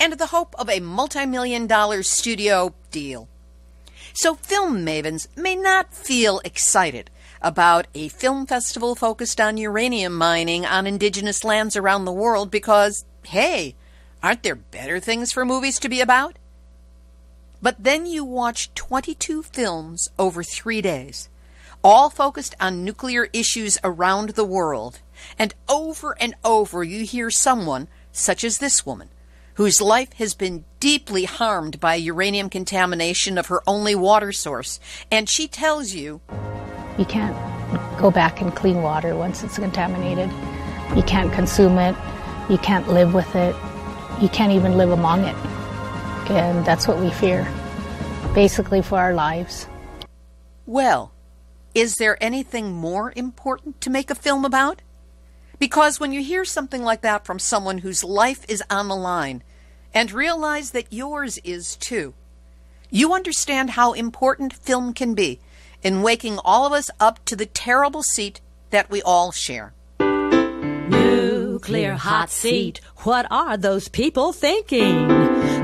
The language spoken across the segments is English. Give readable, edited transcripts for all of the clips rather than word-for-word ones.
and the hope of a multi-million-dollar studio deal. So film mavens may not feel excited about a film festival focused on uranium mining on indigenous lands around the world because, hey, aren't there better things for movies to be about? But then you watch 22 films over 3 days, all focused on nuclear issues around the world, and over you hear someone, such as this woman, whose life has been deeply harmed by uranium contamination of her only water source, and she tells you, you can't go back and clean water once it's contaminated. You can't consume it. You can't live with it. You can't even live among it. And that's what we fear, basically, for our lives. Well, is there anything more important to make a film about? Because when you hear something like that from someone whose life is on the line, and realize that yours is too, you understand how important film can be in waking all of us up to the terrible seat that we all share. Nuclear hot seat, what are those people thinking?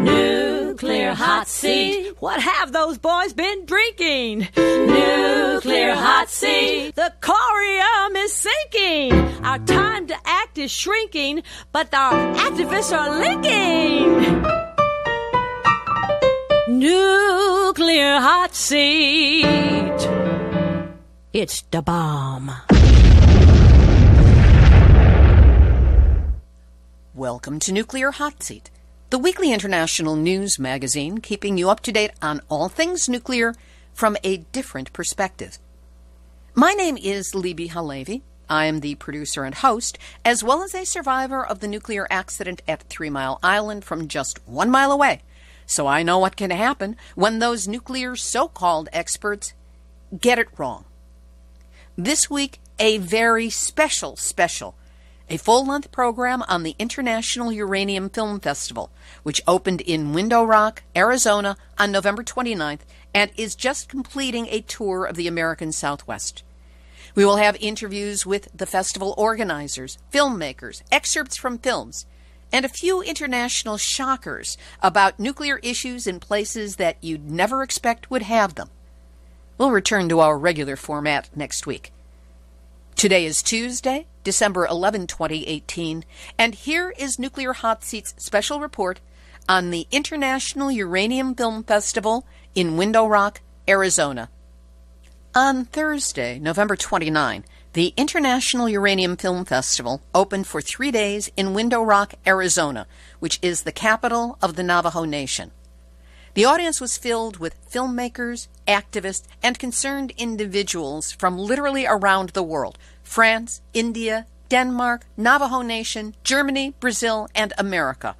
Nuclear hot seat, what have those boys been drinking? Nuclear hot seat, the corium is sinking. Our time to act is shrinking, but our activists are linking. Nuclear hot seat, it's the bomb. Welcome to Nuclear Hot Seat, the weekly international news magazine keeping you up to date on all things nuclear from a different perspective. My name is Libby Halevi. I am the producer and host, as well as a survivor of the nuclear accident at 3 Mile Island from just 1 mile away. So I know what can happen when those nuclear so-called experts get it wrong. This week, a very special, a full-length program on the International Uranium Film Festival, which opened in Window Rock, Arizona on November 29th and is just completing a tour of the American Southwest. We will have interviews with the festival organizers, filmmakers, excerpts from films, and a few international shockers about nuclear issues in places that you'd never expect would have them. We'll return to our regular format next week. Today is Tuesday, December 11, 2018, and here is Nuclear Hot Seat's special report on the International Uranium Film Festival in Window Rock, Arizona. On Thursday, November 29, the International Uranium Film Festival opened for 3 days in Window Rock, Arizona, which is the capital of the Navajo Nation. The audience was filled with filmmakers, activists, and concerned individuals from literally around the world: France, India, Denmark, Navajo Nation, Germany, Brazil, and America,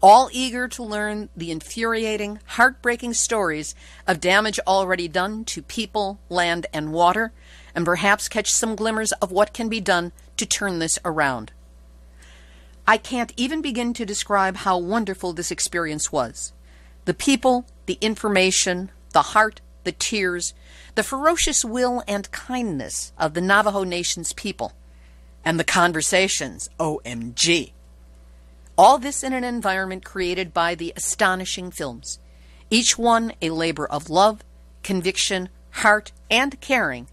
all eager to learn the infuriating, heartbreaking stories of damage already done to people, land, and water, and perhaps catch some glimmers of what can be done to turn this around. I can't even begin to describe how wonderful this experience was. The people, the information, the heart, the tears, the ferocious will and kindness of the Navajo Nation's people, and the conversations, OMG. All this in an environment created by the astonishing films, each one a labor of love, conviction, heart, and caring,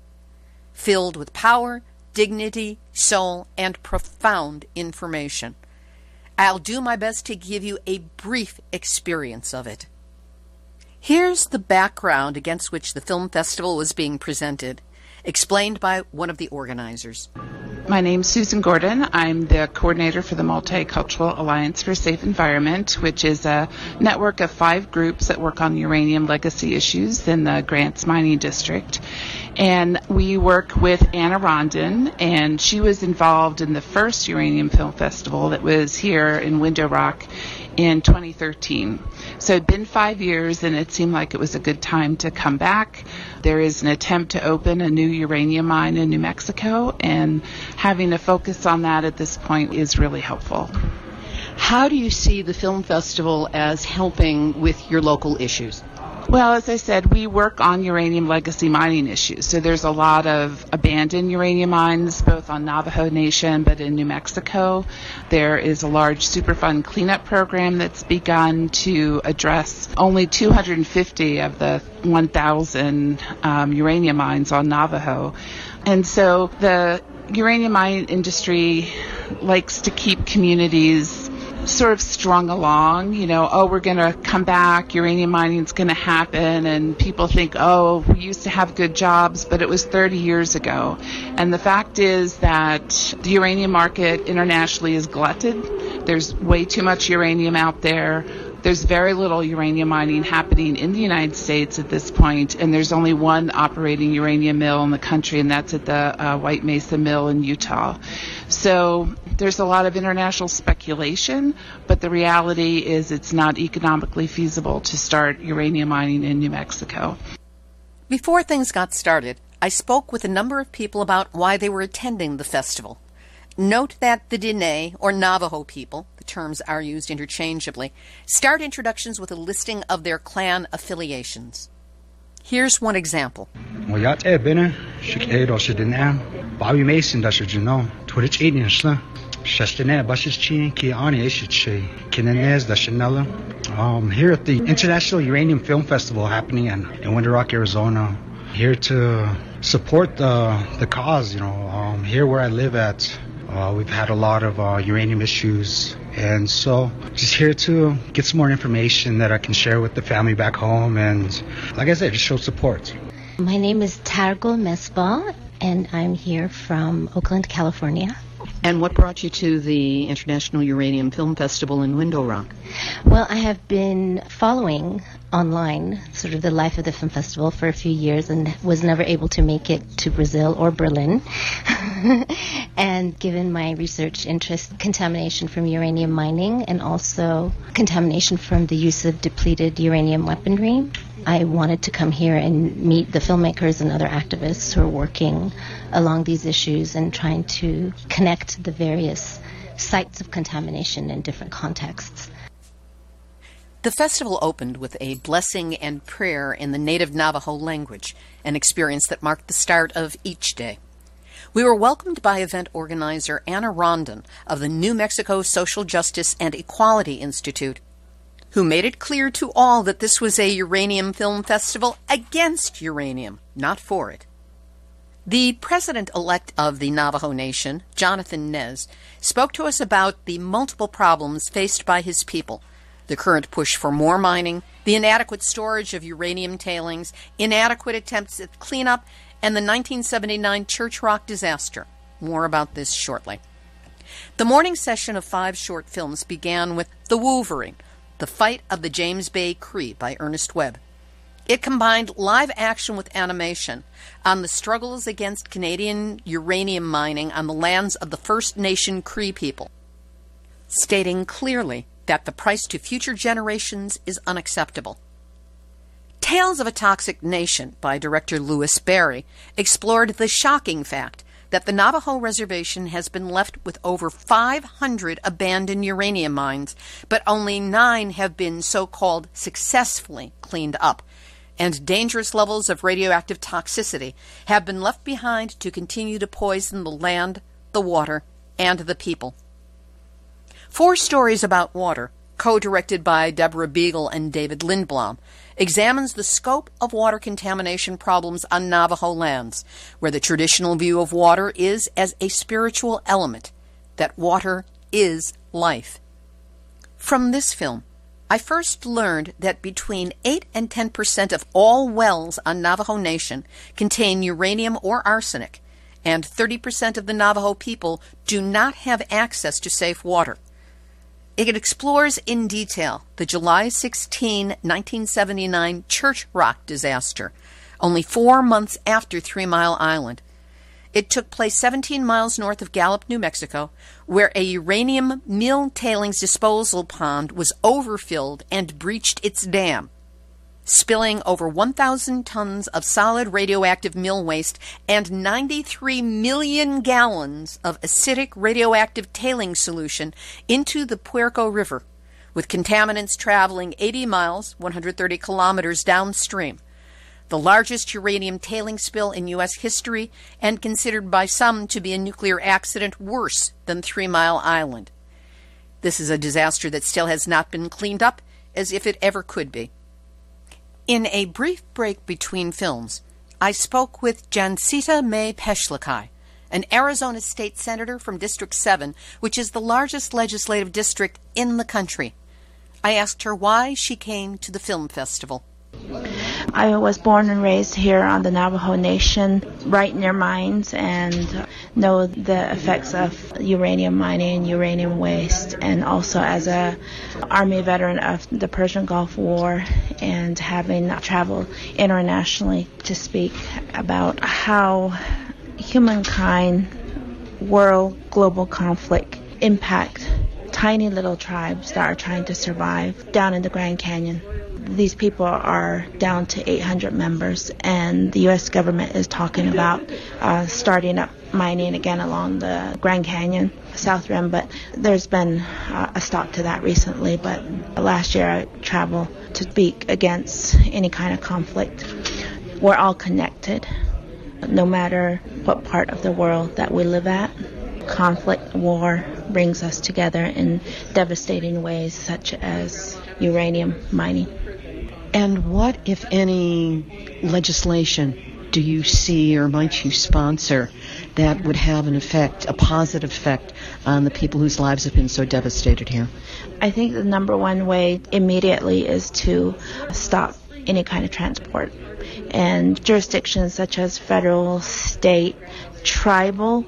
filled with power, dignity, soul, and profound information. I'll do my best to give you a brief experience of it. Here's the background against which the film festival was being presented, explained by one of the organizers. My name's Susan Gordon. I'm the coordinator for the Multicultural Alliance for a Safe Environment, which is a network of 5 groups that work on uranium legacy issues in the Grants Mining District. And we work with Anna Rondon, and she was involved in the first Uranium Film Festival that was here in Window Rock in 2013. So it'd been 5 years, and it seemed like it was a good time to come back. There is an attempt to open a new uranium mine in New Mexico, and having a focus on that at this point is really helpful. How do you see the film festival as helping with your local issues? Well, as I said, we work on uranium legacy mining issues. So there's a lot of abandoned uranium mines, both on Navajo Nation, but in New Mexico. There is a large Superfund cleanup program that's begun to address only 250 of the 1,000 uranium mines on Navajo. And so the uranium mine industry likes to keep communities sort of strung along, we're going to come back, uranium mining is going to happen, and people think, we used to have good jobs, but it was 30 years ago. And the fact is that the uranium market internationally is glutted. There's way too much uranium out there. There's very little uranium mining happening in the United States at this point, and there's only one operating uranium mill in the country, and that's at the White Mesa Mill in Utah. So there's a lot of international speculation, but the reality is it's not economically feasible to start uranium mining in New Mexico. Before things got started, I spoke with a number of people about why they were attending the festival. Note that the Diné, or Navajo people, the terms are used interchangeably, start introductions with a listing of their clan affiliations. Here's one example. Here at the International Uranium Film Festival happening in Winter Rock, Arizona. Here to support the cause, here where I live at. We've had a lot of uranium issues, and so just here to get some more information that I can share with the family back home, and like I said, just show support. My name is Targul Mesbah, and I'm here from Oakland, California. And what brought you to the International Uranium Film Festival in Window Rock? Well, I have been following online sort of the life of the film festival for a few years and was never able to make it to Brazil or Berlin. And given my research interest, contamination from uranium mining and also contamination from the use of depleted uranium weaponry, I wanted to come here and meet the filmmakers and other activists who are working along these issues and trying to connect the various sites of contamination in different contexts. The festival opened with a blessing and prayer in the native Navajo language, an experience that marked the start of each day. We were welcomed by event organizer Anna Rondon of the New Mexico Social Justice and Equality Institute, who made it clear to all that this was a uranium film festival against uranium, not for it. The president-elect of the Navajo Nation, Jonathan Nez, spoke to us about the multiple problems faced by his people, the current push for more mining, the inadequate storage of uranium tailings, inadequate attempts at cleanup, and the 1979 Church Rock disaster. More about this shortly. The morning session of 5 short films began with The Woovering, The Fight of the James Bay Cree by Ernest Webb. It combined live action with animation on the struggles against Canadian uranium mining on the lands of the First Nation Cree people, stating clearly that the price to future generations is unacceptable. Tales of a Toxic Nation by director Louis Barry explored the shocking fact that the Navajo Reservation has been left with over 500 abandoned uranium mines, but only 9 have been so-called successfully cleaned up, and dangerous levels of radioactive toxicity have been left behind to continue to poison the land, the water, and the people. 4 Stories About Water, co-directed by Deborah Beagle and David Lindblom, examines the scope of water contamination problems on Navajo lands, where the traditional view of water is as a spiritual element, that water is life. From this film, I first learned that between 8 and 10% of all wells on Navajo Nation contain uranium or arsenic, and 30% of the Navajo people do not have access to safe water. It explores in detail the July 16, 1979 Church Rock disaster, only 4 months after 3 Mile Island. It took place 17 miles north of Gallup, New Mexico, where a uranium mill tailings disposal pond was overfilled and breached its dam, spilling over 1,000 tons of solid radioactive mill waste and 93 million gallons of acidic radioactive tailing solution into the Puerco River, with contaminants traveling 80 miles, 130 kilometers downstream. The largest uranium tailing spill in U.S. history and considered by some to be a nuclear accident worse than 3 Mile Island. This is a disaster that still has not been cleaned up as if it ever could be. In a brief break between films, I spoke with Jancita May Peshlikai, an Arizona state senator from District 7, which is the largest legislative district in the country. I asked her why she came to the film festival. I was born and raised here on the Navajo Nation, right near mines, and know the effects of uranium mining, uranium waste, and also as a Army veteran of the Persian Gulf War and having traveled internationally to speak about how humankind, world, global conflict impact tiny little tribes that are trying to survive down in the Grand Canyon. These people are down to 800 members, and the U.S. government is talking about starting up mining again along the Grand Canyon, South Rim, but there's been a stop to that recently. But last year I traveled to speak against any kind of conflict. We're all connected, no matter what part of the world that we live at. Conflict, war brings us together in devastating ways, such as uranium mining. And what, if any, legislation do you see or might you sponsor that would have an effect, a positive effect, on the people whose lives have been so devastated here? I think the number one way immediately is to stop any kind of transport. And jurisdictions such as federal, state, tribal,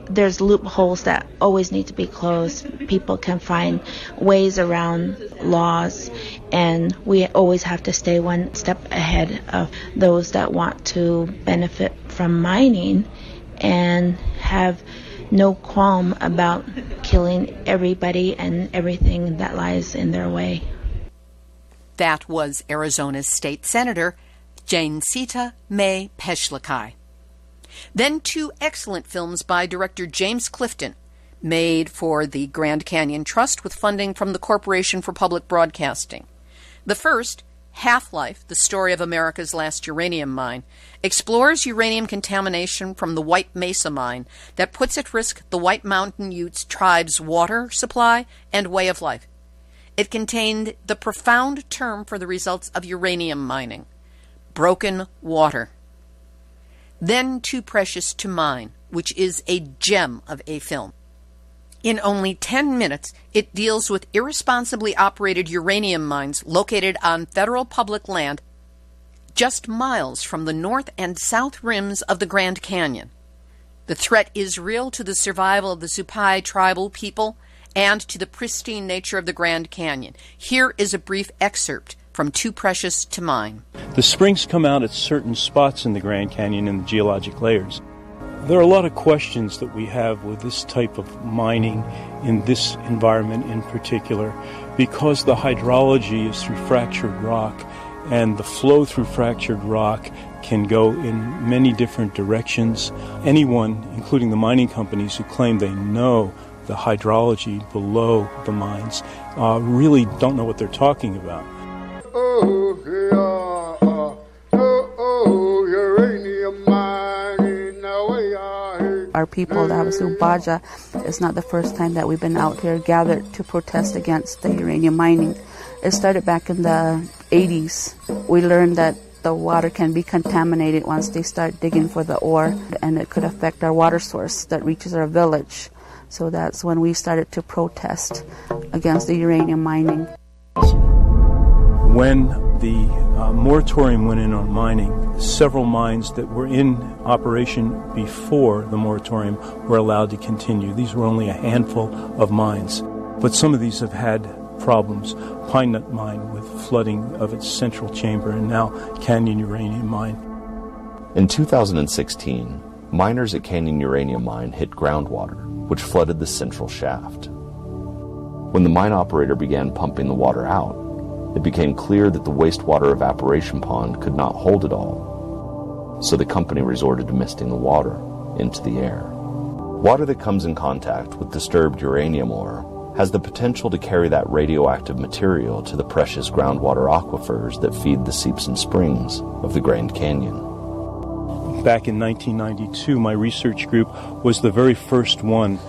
there's loopholes that always need to be closed. People can find ways around laws, and we always have to stay one step ahead of those that want to benefit from mining and have no qualm about killing everybody and everything that lies in their way. That was Arizona's state senator, Jancita May Peshlikai. Then two excellent films by director James Clifton, made for the Grand Canyon Trust with funding from the Corporation for Public Broadcasting. The first, Half-Life, the story of America's last uranium mine, explores uranium contamination from the White Mesa mine that puts at risk the White Mountain Utes tribe's water supply and way of life. It contained the profound term for the results of uranium mining: broken water. Then Too Precious to Mine, which is a gem of a film. In only 10 minutes, it deals with irresponsibly operated uranium mines located on federal public land just miles from the north and south rims of the Grand Canyon. The threat is real to the survival of the Supai tribal people and to the pristine nature of the Grand Canyon. Here is a brief excerpt from Too Precious to Mine. The springs come out at certain spots in the Grand Canyon in the geologic layers. There are a lot of questions that we have with this type of mining in this environment in particular, because the hydrology is through fractured rock, and the flow through fractured rock can go in many different directions. Anyone, including the mining companies who claim they know the hydrology below the mines, really don't know what they're talking about. Our people, the Havasu Baja, it's not the first time that we've been out here gathered to protest against the uranium mining. It started back in the 80s. We learned that the water can be contaminated once they start digging for the ore, and it could affect our water source that reaches our village. So that's when we started to protest against the uranium mining. When the moratorium went in on mining, several mines that were in operation before the moratorium were allowed to continue. These were only a handful of mines, but some of these have had problems. Pine Nut Mine with flooding of its central chamber, and now Canyon Uranium Mine. In 2016, miners at Canyon Uranium Mine hit groundwater, which flooded the central shaft. When the mine operator began pumping the water out, it became clear that the wastewater evaporation pond could not hold it all, so the company resorted to misting the water into the air. Water that comes in contact with disturbed uranium ore has the potential to carry that radioactive material to the precious groundwater aquifers that feed the seeps and springs of the Grand Canyon. Back in 1992, my research group was the very first one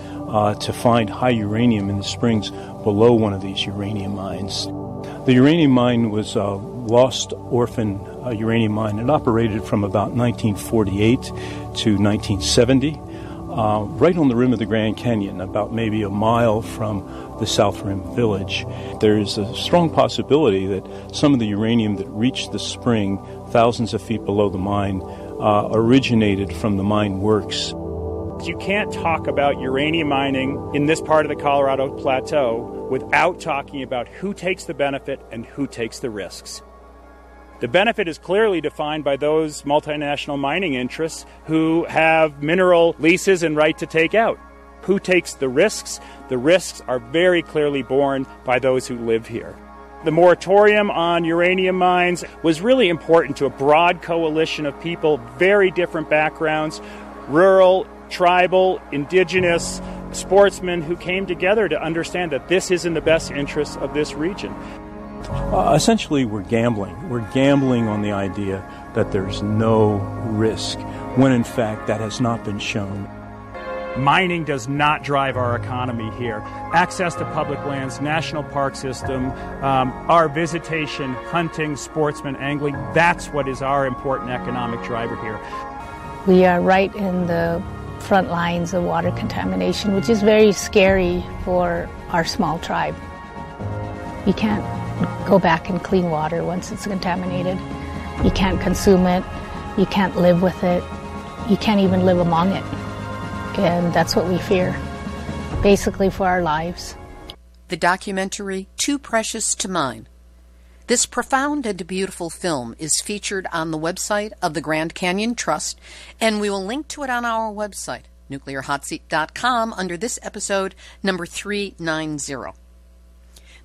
to find high uranium in the springs below one of these uranium mines. The uranium mine was a lost orphan uranium mine. It operated from about 1948 to 1970, right on the rim of the Grand Canyon, about maybe a mile from the South Rim village. There's a strong possibility that some of the uranium that reached the spring thousands of feet below the mine originated from the mine works. You can't talk about uranium mining in this part of the Colorado Plateau without talking about who takes the benefit and who takes the risks. The benefit is clearly defined by those multinational mining interests who have mineral leases and right to take out. Who takes the risks? The risks are very clearly borne by those who live here. The moratorium on uranium mines was really important to a broad coalition of people, very different backgrounds, rural, tribal, indigenous, sportsmen who came together to understand that this is in the best interests of this region. Essentially, we're gambling. We're gambling on the idea that there's no risk, when in fact that has not been shown. Mining does not drive our economy here. Access to public lands, national park system, our visitation, hunting, sportsmen, angling, that's what is our important economic driver here. We are right in the front lines of water contamination, which is very scary for our small tribe. You can't go back and clean water once it's contaminated. You can't consume it. You can't live with it. You can't even live among it. And that's what we fear, basically for our lives. The documentary, Too Precious to Mine. This profound and beautiful film is featured on the website of the Grand Canyon Trust, and we will link to it on our website, nuclearhotseat.com, under this episode, number 390.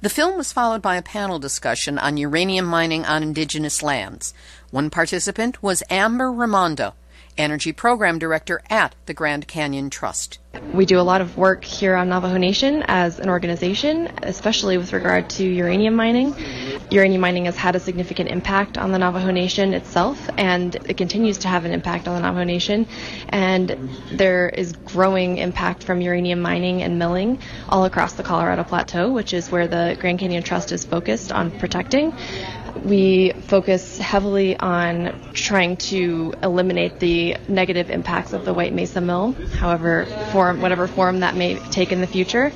The film was followed by a panel discussion on uranium mining on indigenous lands. One participant was Amber Raimondo, Energy Program Director at the Grand Canyon Trust. We do a lot of work here on Navajo Nation as an organization, especially with regard to uranium mining. Uranium mining has had a significant impact on the Navajo Nation itself, and it continues to have an impact on the Navajo Nation. And there is growing impact from uranium mining and milling all across the Colorado Plateau, which is where the Grand Canyon Trust is focused on protecting. We focus heavily on trying to eliminate the negative impacts of the White Mesa Mill, whatever form that may take in the future,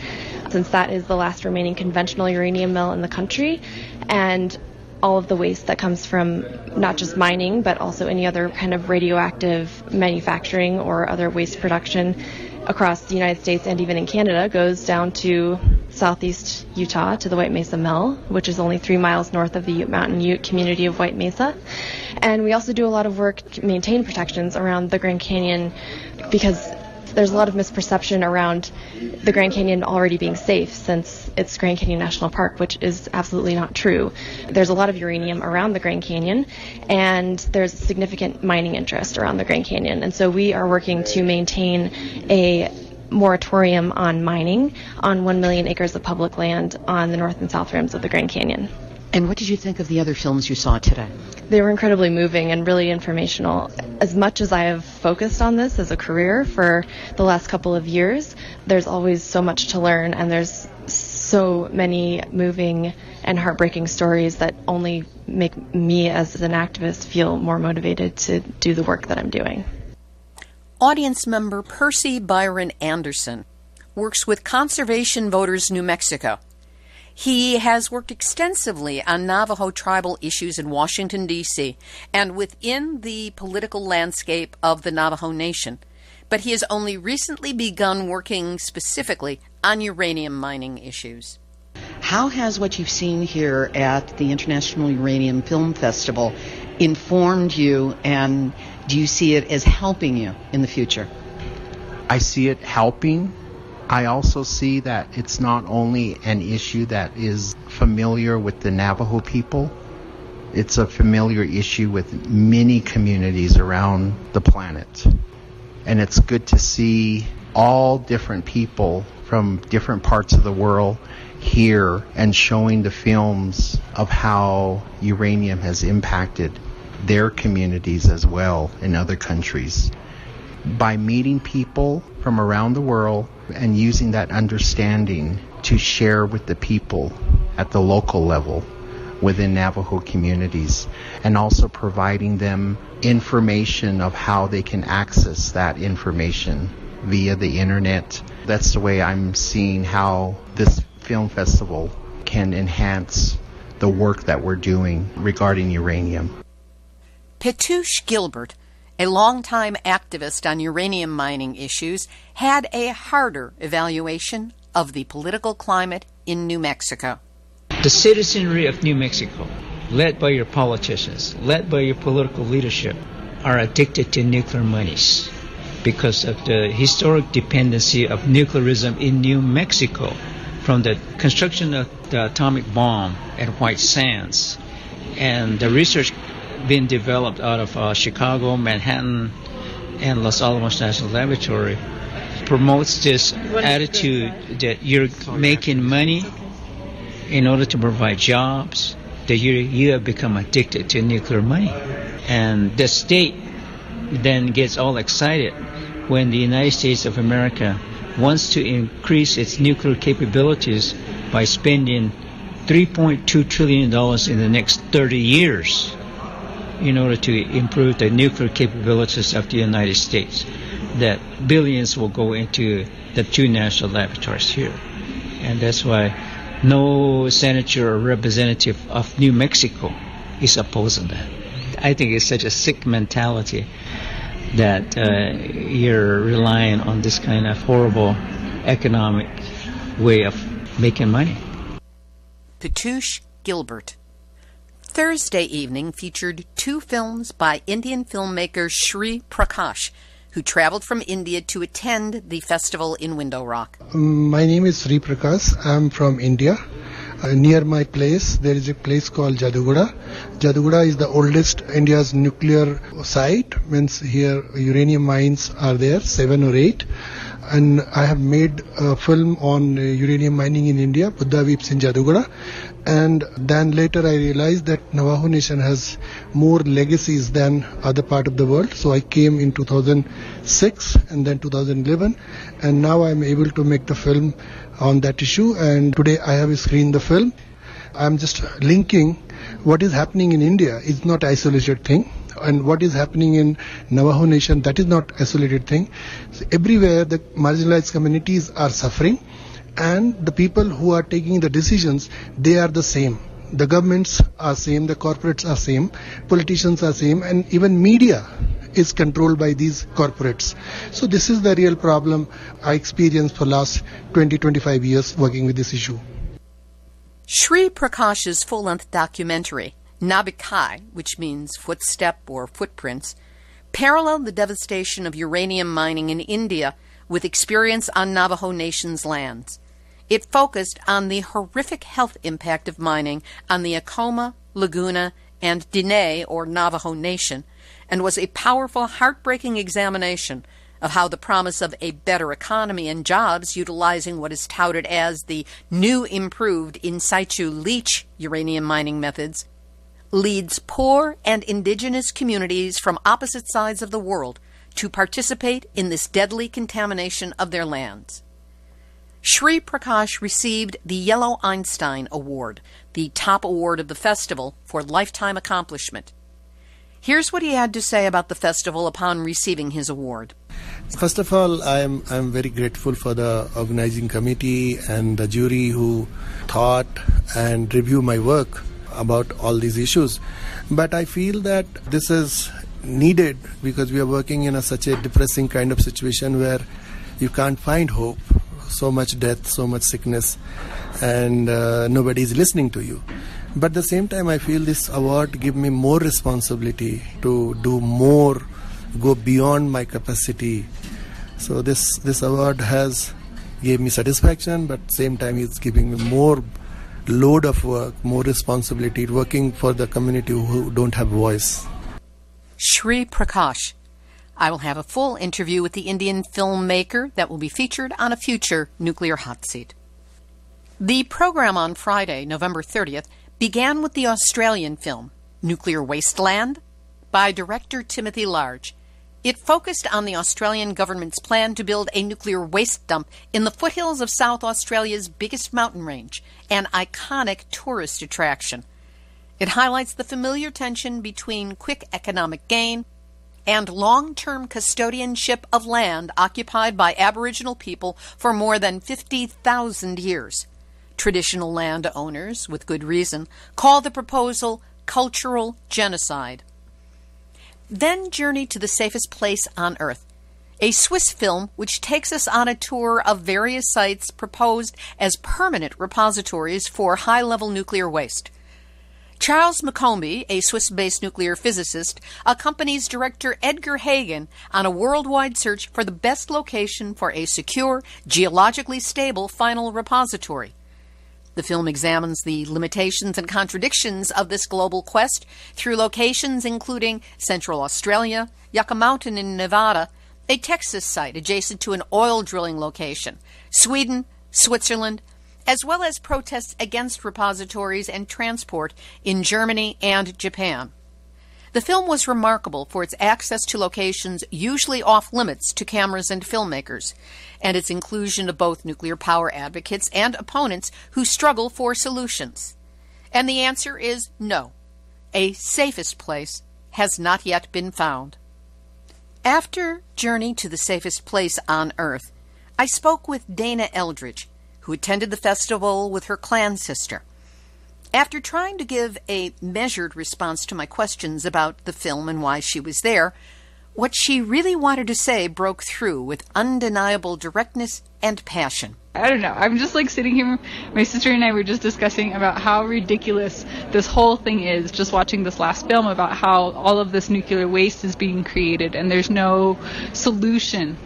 since that is the last remaining conventional uranium mill in the country, and all of the waste that comes from not just mining, but also any other kind of radioactive manufacturing or other waste production across the United States and even in Canada goes down to southeast Utah to the White Mesa Mill, which is only 3 miles north of the Ute Mountain Ute community of White Mesa. And we also do a lot of work to maintain protections around the Grand Canyon, because there's a lot of misperception around the Grand Canyon already being safe since it's Grand Canyon National Park, which is absolutely not true. There's a lot of uranium around the Grand Canyon, and there's significant mining interest around the Grand Canyon. And so we are working to maintain a moratorium on mining on 1 million acres of public land on the north and south rims of the Grand Canyon. And what did you think of the other films you saw today? They were incredibly moving and really informational. As much as I have focused on this as a career for the last couple of years, there's always so much to learn, and there's so many moving and heartbreaking stories that only make me as an activist feel more motivated to do the work that I'm doing. Audience member Percy Byron Anderson works with Conservation Voters New Mexico. He has worked extensively on Navajo tribal issues in Washington, D.C., and within the political landscape of the Navajo Nation. But he has only recently begun working specifically on uranium mining issues. How has what you've seen here at the International Uranium Film Festival informed you, and do you see it as helping you in the future? I see it helping. I also see that it's not only an issue that is familiar with the Navajo people, it's a familiar issue with many communities around the planet. And it's good to see all different people from different parts of the world here and showing the films of how uranium has impacted their communities as well in other countries. By meeting people from around the world and using that understanding to share with the people at the local level within Navajo communities, and also providing them information of how they can access that information via the internet. That's the way I'm seeing how this film festival can enhance the work that we're doing regarding uranium. Petush Gilbert, a longtime activist on uranium mining issues, had a harder evaluation of the political climate in New Mexico. The citizenry of New Mexico, led by your politicians, led by your political leadership, are addicted to nuclear monies because of the historic dependency of nuclearism in New Mexico, from the construction of the atomic bomb at White Sands and the research being developed out of Chicago, Manhattan, and Los Alamos National Laboratory promotes this attitude that you're making money in order to provide jobs, that you have become addicted to nuclear money. And the state then gets all excited when the United States of America wants to increase its nuclear capabilities by spending $3.2 trillion in the next 30 years in order to improve the nuclear capabilities of the United States. That billions will go into the two national laboratories here. And that's why no senator or representative of New Mexico is opposing that. I think it's such a sick mentality that you're relying on this kind of horrible economic way of making money. Petush Gilbert. Thursday evening featured two films by Indian filmmaker Sri Prakash, who traveled from India to attend the festival in Window Rock. My name is Sri Prakash. I'm from India. Near my place, there is a place called Jadugoda. Jadugoda is the oldest India's nuclear site. Means here uranium mines are there, 7 or 8. And I have made a film on uranium mining in India, Buddha Weeps in Jadugoda. And then later I realized that Navajo Nation has more legacies than other part of the world. So I came in 2006 and then 2011. And now I'm able to make the film on that issue. And today I have screened the film. I'm just linking what is happening in India is not an isolated thing. And what is happening in Navajo Nation, that is not isolated thing. So everywhere the marginalized communities are suffering, and the people who are taking the decisions, they are the same. The governments are same, the corporates are same, politicians are same, and even media is controlled by these corporates. So this is the real problem I experienced for last 20-25 years working with this issue. Sri Prakash's full-length documentary, Nabikai, which means footstep or footprints, paralleled the devastation of uranium mining in India with experience on Navajo Nation's lands. It focused on the horrific health impact of mining on the Acoma, Laguna, and Diné, or Navajo Nation, and was a powerful, heartbreaking examination of how the promise of a better economy and jobs utilizing what is touted as the new improved in situ leach uranium mining methods leads poor and indigenous communities from opposite sides of the world to participate in this deadly contamination of their lands. Sri Prakash received the Yellow Einstein Award, the top award of the festival for lifetime accomplishment. Here's what he had to say about the festival upon receiving his award. First of all, I'm very grateful for the organizing committee and the jury who thought and reviewed my work about all these issues. But I feel that this is needed because we are working in such a depressing kind of situation where you can't find hope. So much death, so much sickness, and nobody is listening to you. But at the same time, I feel this award gives me more responsibility to do more, go beyond my capacity. So this award has gave me satisfaction, but at the same time it's giving me more load of work, more responsibility, working for the community who don't have voice. Sri Prakash. I will have a full interview with the Indian filmmaker that will be featured on a future Nuclear Hot Seat. The program on Friday, November 30th, began with the Australian film Nuclear Wasteland by director Timothy Large. It focused on the Australian government's plan to build a nuclear waste dump in the foothills of South Australia's biggest mountain range, an iconic tourist attraction. It highlights the familiar tension between quick economic gain and long-term custodianship of land occupied by Aboriginal people for more than 50,000 years. Traditional landowners, with good reason, call the proposal cultural genocide. Then journey to the safest place on Earth, a Swiss film which takes us on a tour of various sites proposed as permanent repositories for high-level nuclear waste. Charles McCombie, a Swiss-based nuclear physicist, accompanies director Edgar Hagen on a worldwide search for the best location for a secure, geologically stable final repository. The film examines the limitations and contradictions of this global quest through locations including Central Australia, Yucca Mountain in Nevada, a Texas site adjacent to an oil drilling location, Sweden, Switzerland, as well as protests against repositories and transport in Germany and Japan. The film was remarkable for its access to locations usually off-limits to cameras and filmmakers, and its inclusion of both nuclear power advocates and opponents who struggle for solutions. And the answer is no. A safest place has not yet been found. After Journey to the Safest Place on Earth, I spoke with Dana Eldridge, who attended the festival with her clan sister. After trying to give a measured response to my questions about the film and why she was there, what she really wanted to say broke through with undeniable directness and passion. I don't know. I'm just like sitting here. My sister and I were just discussing about how ridiculous this whole thing is, just watching this last film about how all of this nuclear waste is being created and there's no solution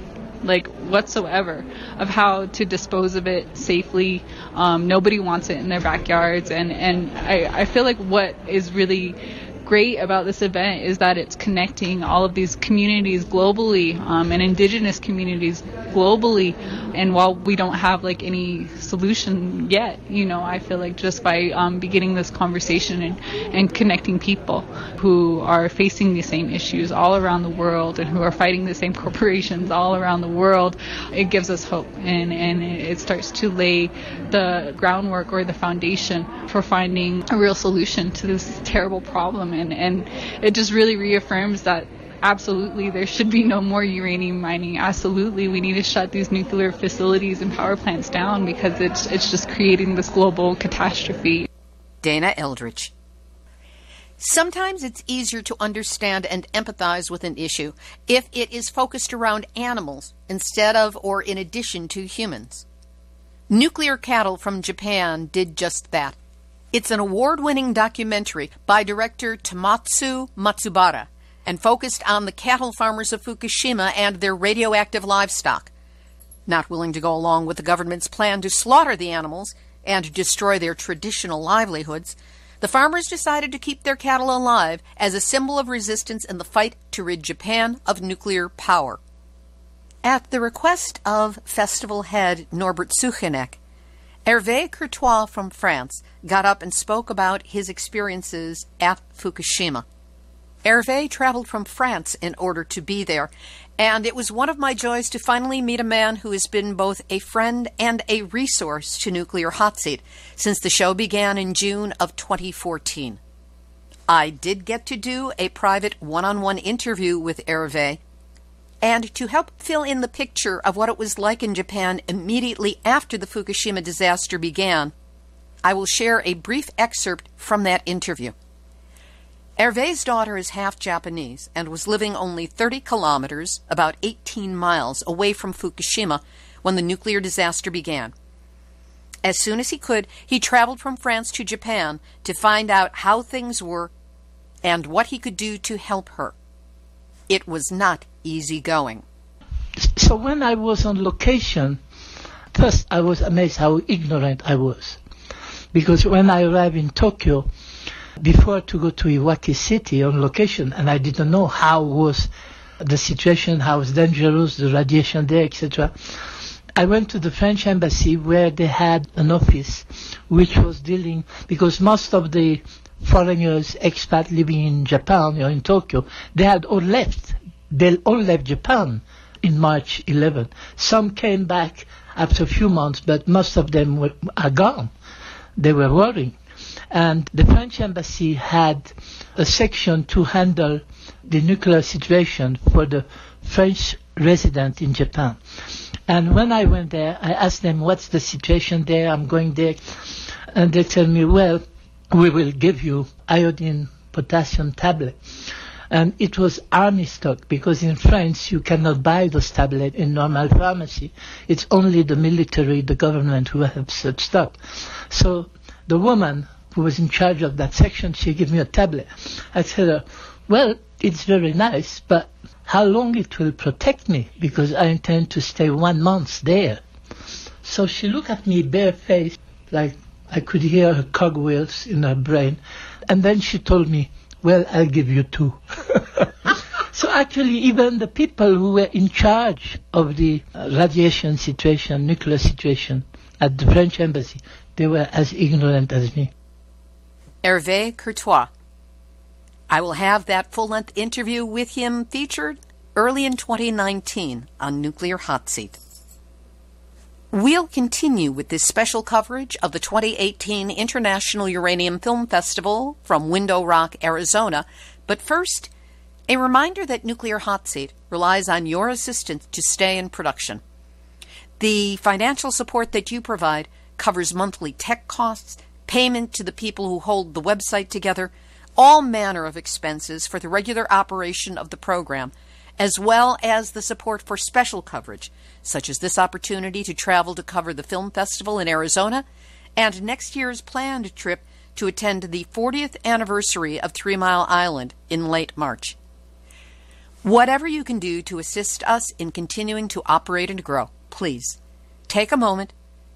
like whatsoever of how to dispose of it safely. Nobody wants it in their backyards, and I feel like what is really great about this event is that it's connecting all of these communities globally, and indigenous communities globally. And while we don't have like any solution yet, I feel like just by beginning this conversation and connecting people who are facing the same issues all around the world and who are fighting the same corporations all around the world, it gives us hope, and it starts to lay the groundwork or the foundation for finding a real solution to this terrible problem. And it just really reaffirms that absolutely there should be no more uranium mining. Absolutely, we need to shut these nuclear facilities and power plants down because it's just creating this global catastrophe. Dana Eldridge. Sometimes it's easier to understand and empathize with an issue if it is focused around animals instead of or in addition to humans. Nuclear Cattle from Japan did just that. It's an award-winning documentary by director Tamatsu Matsubara and focused on the cattle farmers of Fukushima and their radioactive livestock. Not willing to go along with the government's plan to slaughter the animals and destroy their traditional livelihoods, the farmers decided to keep their cattle alive as a symbol of resistance in the fight to rid Japan of nuclear power. At the request of festival head Norbert Sucheneck, Hervé Courtois from France got up and spoke about his experiences at Fukushima. Hervé traveled from France in order to be there, and it was one of my joys to finally meet a man who has been both a friend and a resource to Nuclear Hot Seat since the show began in June of 2014. I did get to do a private one-on-one interview with Hervé, and to help fill in the picture of what it was like in Japan immediately after the Fukushima disaster began, I will share a brief excerpt from that interview. Hervé's daughter is half Japanese and was living only 30 kilometers, about 18 miles, away from Fukushima when the nuclear disaster began. As soon as he could, he traveled from France to Japan to find out how things were and what he could do to help her. It was not easy going. So when I was on location, first I was amazed how ignorant I was. Because when I arrived in Tokyo, before to go to Iwaki City on location, and I didn't know how was the situation, how it's dangerous, the radiation there, etc. I went to the French embassy where they had an office which was dealing, because most of the foreigners, expats living in Japan or in Tokyo, they had all left. They all left Japan in March 11. Some came back after a few months, but most of them are gone. They were worrying. And the French embassy had a section to handle the nuclear situation for the French resident in Japan. And when I went there, I asked them, what's the situation there? I'm going there. And they tell me, well, we will give you iodine potassium tablet. And it was army stock, because in France you cannot buy those tablets in normal pharmacy. It's only the military, the government who have such stock. So the woman who was in charge of that section, she gave me a tablet. I said, well, it's very nice, but how long it will protect me? Because I intend to stay 1 month there. So she looked at me barefaced, like I could hear her cogwheels in her brain. And then she told me, well, I'll give you 2. So actually, even the people who were in charge of the radiation situation, nuclear situation at the French embassy, they were as ignorant as me. Hervé Courtois. I will have that full-length interview with him featured early in 2019 on Nuclear Hot Seat. We'll continue with this special coverage of the 2018 International Uranium Film Festival from Window Rock, Arizona. But first, a reminder that Nuclear Hot Seat relies on your assistance to stay in production. The financial support that you provide covers monthly tech costs, payment to the people who hold the website together, all manner of expenses for the regular operation of the program, as well as the support for special coverage, such as this opportunity to travel to cover the film festival in Arizona and next year's planned trip to attend the 40th anniversary of 3 Mile Island in late March. Whatever you can do to assist us in continuing to operate and grow, please take a moment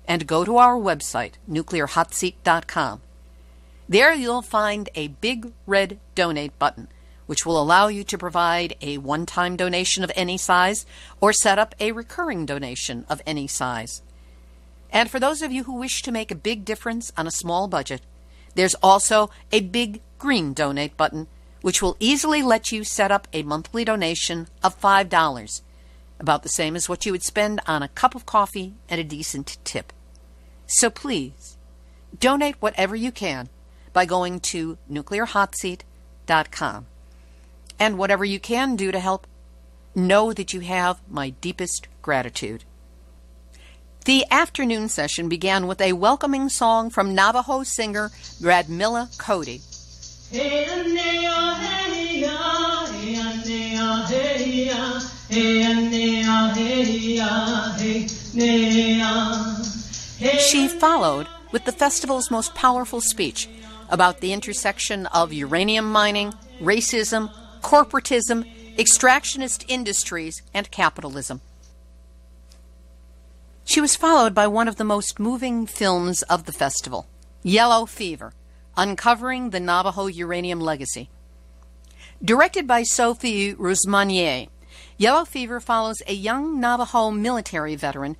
and go to our website, nuclearhotseat.com. There you'll find a big red donate button, which will allow you to provide a one-time donation of any size or set up a recurring donation of any size. And for those of you who wish to make a big difference on a small budget, there's also a big green donate button, which will easily let you set up a monthly donation of $5, about the same as what you would spend on a cup of coffee and a decent tip. So please, donate whatever you can by going to nuclearhotseat.com. And whatever you can do to help, know that you have my deepest gratitude. The afternoon session began with a welcoming song from Navajo singer Radmilla Cody. She followed with the festival's most powerful speech about the intersection of uranium mining, racism, corporatism, extractionist industries, and capitalism. She was followed by one of the most moving films of the festival, Yellow Fever, Uncovering the Navajo Uranium Legacy. Directed by Sophie Rosemanier, Yellow Fever follows a young Navajo military veteran,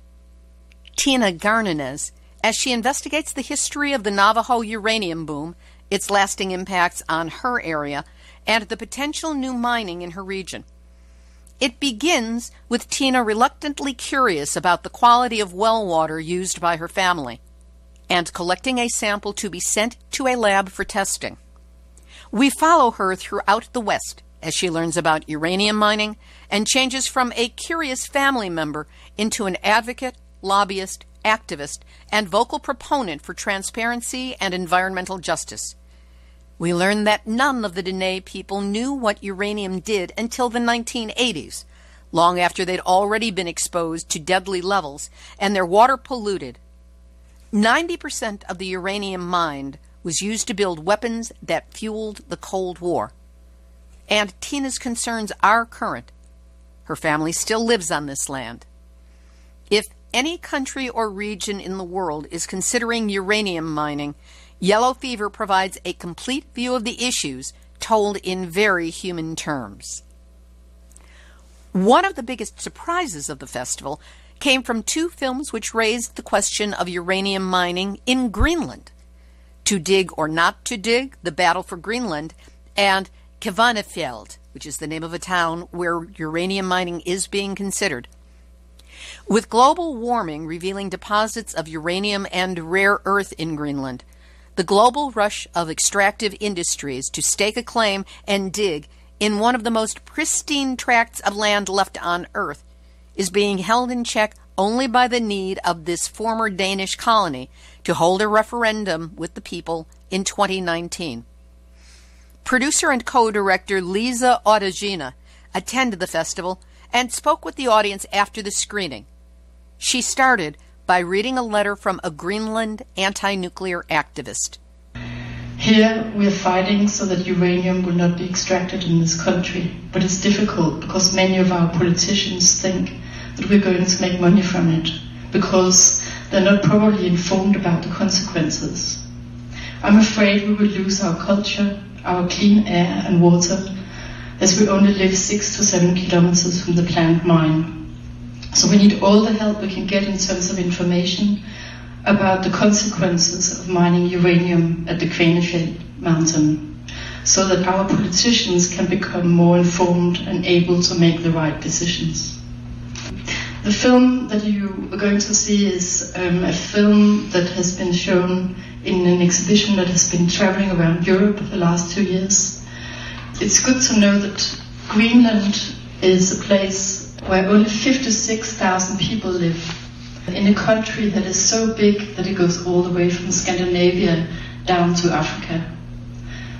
Tina Garnanez, as she investigates the history of the Navajo uranium boom, its lasting impacts on her area, and the potential new mining in her region. It begins with Tina reluctantly curious about the quality of well water used by her family, and collecting a sample to be sent to a lab for testing. We follow her throughout the West as she learns about uranium mining and changes from a curious family member into an advocate, lobbyist, activist, and vocal proponent for transparency and environmental justice. We learn that none of the Dene people knew what uranium did until the 1980s, long after they'd already been exposed to deadly levels and their water polluted. 90% of the uranium mined was used to build weapons that fueled the Cold War. And Tina's concerns are current. Her family still lives on this land. If any country or region in the world is considering uranium mining, Yellow Fever provides a complete view of the issues told in very human terms. One of the biggest surprises of the festival came from two films which raised the question of uranium mining in Greenland. To Dig or Not to Dig, The Battle for Greenland, and Kvanefjeld, which is the name of a town where uranium mining is being considered. With global warming revealing deposits of uranium and rare earth in Greenland, the global rush of extractive industries to stake a claim and dig in one of the most pristine tracts of land left on Earth is being held in check only by the need of this former Danish colony to hold a referendum with the people in 2019. Producer and co-director Lisa Autogina attended the festival and spoke with the audience after the screening. She started by reading a letter from a Greenland anti-nuclear activist. Here we are fighting so that uranium will not be extracted in this country, but it's difficult because many of our politicians think that we're going to make money from it because they're not properly informed about the consequences. I'm afraid we will lose our culture, our clean air and water, as we only live 6 to 7 kilometers from the planned mine. So we need all the help we can get in terms of information about the consequences of mining uranium at the Kvanefjeld mountain, so that our politicians can become more informed and able to make the right decisions. The film that you are going to see is a film that has been shown in an exhibition that has been traveling around Europe the last 2 years. It's good to know that Greenland is a place where only 56,000 people live, in a country that is so big that it goes all the way from Scandinavia down to Africa.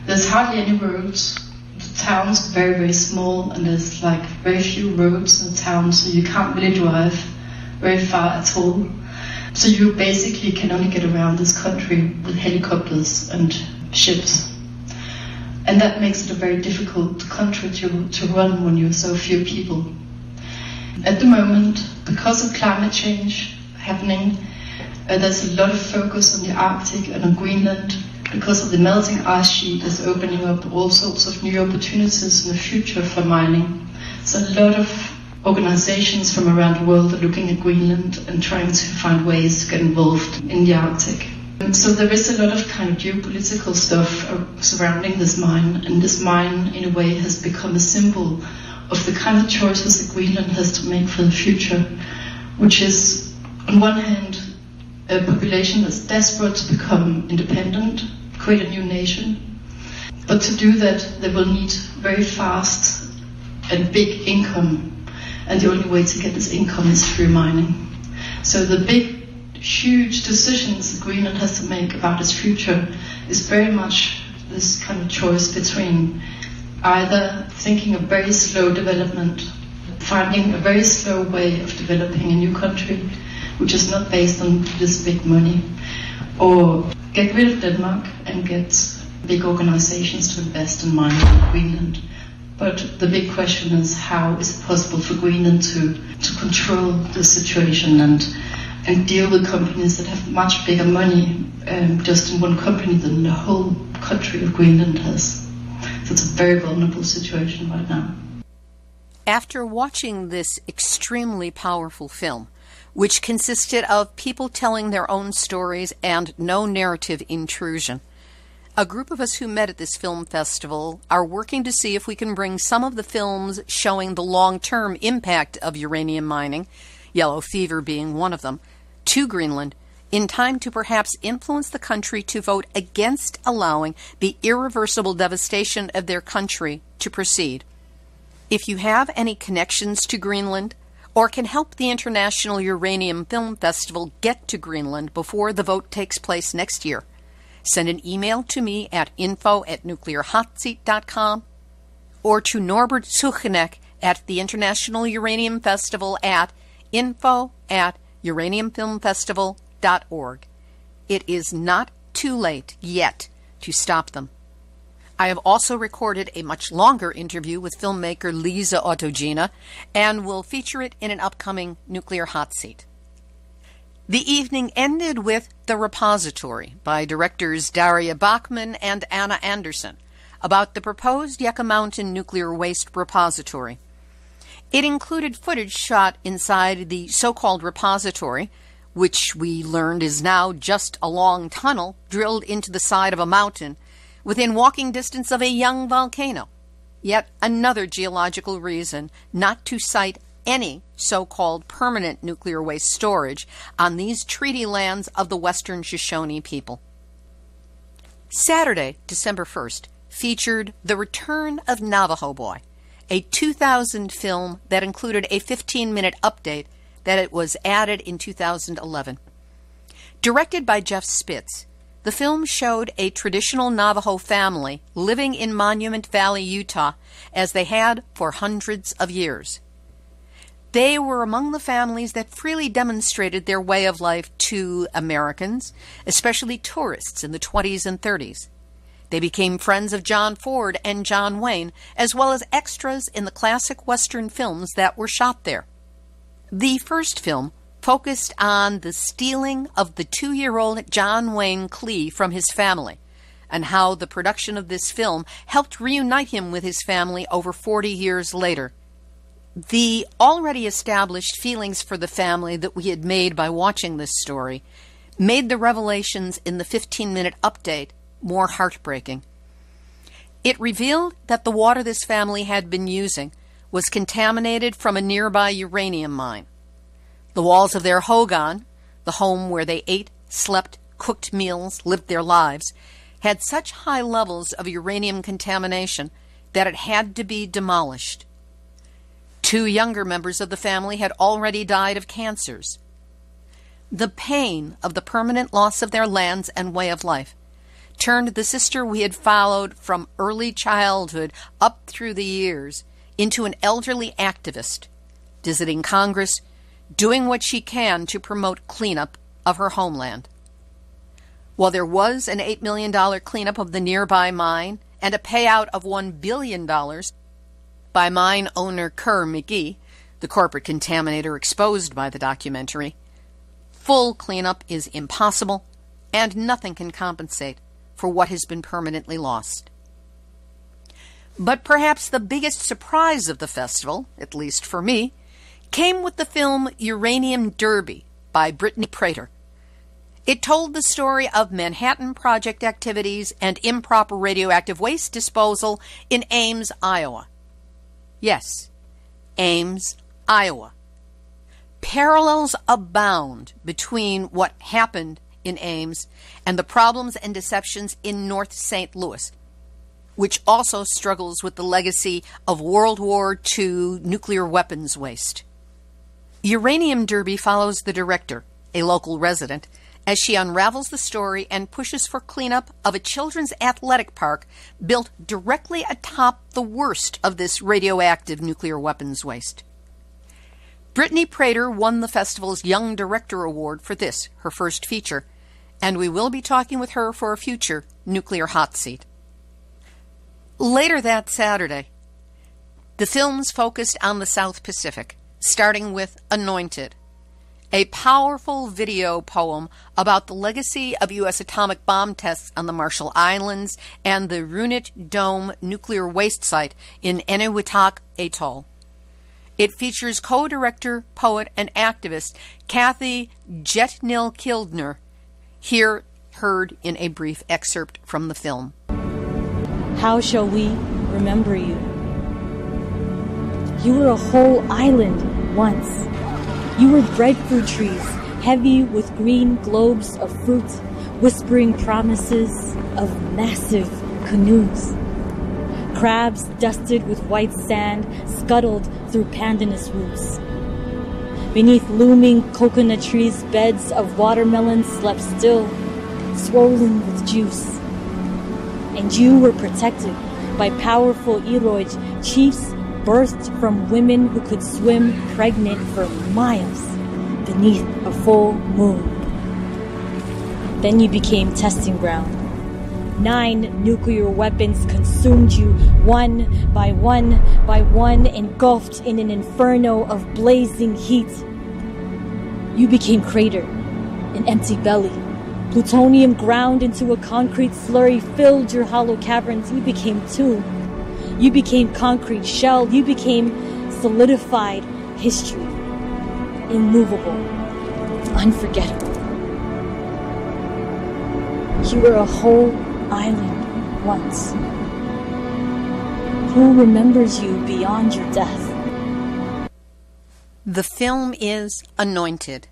There's hardly any roads. The town's very, very small, and there's like very few roads in the town, so you can't really drive very far at all. So you basically can only get around this country with helicopters and ships. And that makes it a very difficult country to run when you're so few people. At the moment, because of climate change happening, there's a lot of focus on the Arctic and on Greenland because of the melting ice sheet is opening up all sorts of new opportunities in the future for mining. So a lot of organizations from around the world are looking at Greenland and trying to find ways to get involved in the Arctic. And so there is a lot of kind of geopolitical stuff surrounding this mine, and this mine in a way has become a symbol of the kind of choices that Greenland has to make for the future, which is, on one hand, a population that's desperate to become independent, create a new nation. But to do that, they will need very fast and big income, and the only way to get this income is through mining. So the big, huge decisions that Greenland has to make about its future is very much this kind of choice between either thinking of very slow development, finding a very slow way of developing a new country, which is not based on this big money, or get rid of Denmark and get big organizations to invest in mining in Greenland. But the big question is, how is it possible for Greenland to control the situation and deal with companies that have much bigger money just in one company than the whole country of Greenland has. So it's a very vulnerable situation right now. After watching this extremely powerful film, which consisted of people telling their own stories and no narrative intrusion, a group of us who met at this film festival are working to see if we can bring some of the films showing the long-term impact of uranium mining, Yellow Fever being one of them, to Greenland in time to perhaps influence the country to vote against allowing the irreversible devastation of their country to proceed. If you have any connections to Greenland or can help the International Uranium Film Festival get to Greenland before the vote takes place next year, send an email to me at info@nuclearhotseat.com or to Norbert Suchenek at the International Uranium Festival at info@uraniumfilmfestival.org. It is not too late yet to stop them. I have also recorded a much longer interview with filmmaker Lisa Autogina and will feature it in an upcoming Nuclear Hot Seat. The evening ended with The Repository by directors Daria Bachman and Anna Anderson about the proposed Yucca Mountain Nuclear Waste Repository. It included footage shot inside the so-called repository, which we learned is now just a long tunnel drilled into the side of a mountain within walking distance of a young volcano. Yet another geological reason not to site any so-called permanent nuclear waste storage on these treaty lands of the Western Shoshone people. Saturday, December 1st, featured The Return of Navajo Boy, a 2000 film that included a 15-minute update that it was added in 2011. Directed by Jeff Spitz, the film showed a traditional Navajo family living in Monument Valley, Utah, as they had for hundreds of years. They were among the families that freely demonstrated their way of life to Americans, especially tourists in the 20s and 30s. They became friends of John Ford and John Wayne, as well as extras in the classic Western films that were shot there. The first film focused on the stealing of the 2-year-old John Wayne Clee from his family, and how the production of this film helped reunite him with his family over 40 years later. The already established feelings for the family that we had made by watching this story made the revelations in the 15-minute update more heartbreaking. It revealed that the water this family had been using was contaminated from a nearby uranium mine. The walls of their hogan, the home where they ate, slept, cooked meals, lived their lives, had such high levels of uranium contamination that it had to be demolished. 2 younger members of the family had already died of cancers. The pain of the permanent loss of their lands and way of life turned the sister we had followed from early childhood up through the years into an elderly activist, visiting Congress, doing what she can to promote cleanup of her homeland. While there was an $8 million cleanup of the nearby mine and a payout of $1 billion by mine owner Kerr McGee, the corporate contaminator exposed by the documentary, full cleanup is impossible and nothing can compensate for what has been permanently lost. But perhaps the biggest surprise of the festival, at least for me, came with the film Uranium Derby by Brittany Prater. It told the story of Manhattan Project activities and improper radioactive waste disposal in Ames, Iowa. Yes, Ames, Iowa. Parallels abound between what happened in Ames and the problems and deceptions in North St. Louis, which also struggles with the legacy of World War II nuclear weapons waste. Uranium Derby follows the director, a local resident, as she unravels the story and pushes for cleanup of a children's athletic park built directly atop the worst of this radioactive nuclear weapons waste. Brittany Prater won the festival's Young Director Award for this, her first feature, and we will be talking with her for a future Nuclear Hot Seat. Later that Saturday, the films focused on the South Pacific, starting with Anointed, a powerful video poem about the legacy of U.S. atomic bomb tests on the Marshall Islands and the Runit Dome nuclear waste site in Enewetak Atoll. It features co-director, poet, and activist Kathy Jetnil-Kildner, here heard in a brief excerpt from the film. How shall we remember you? You were a whole island once. You were breadfruit trees, heavy with green globes of fruit, whispering promises of massive canoes. Crabs dusted with white sand scuttled through pandanus roots. Beneath looming coconut trees, beds of watermelons slept still, swollen with juice. And you were protected by powerful Iroij chiefs birthed from women who could swim pregnant for miles beneath a full moon. Then you became testing ground. 9 nuclear weapons consumed you one by one by one, engulfed in an inferno of blazing heat. You became crater, an empty belly. Plutonium ground into a concrete slurry filled your hollow caverns. You became tomb. You became concrete shell. You became solidified history. Immovable. Unforgettable. You were a whole island once. Who remembers you beyond your death? The film is Anointed,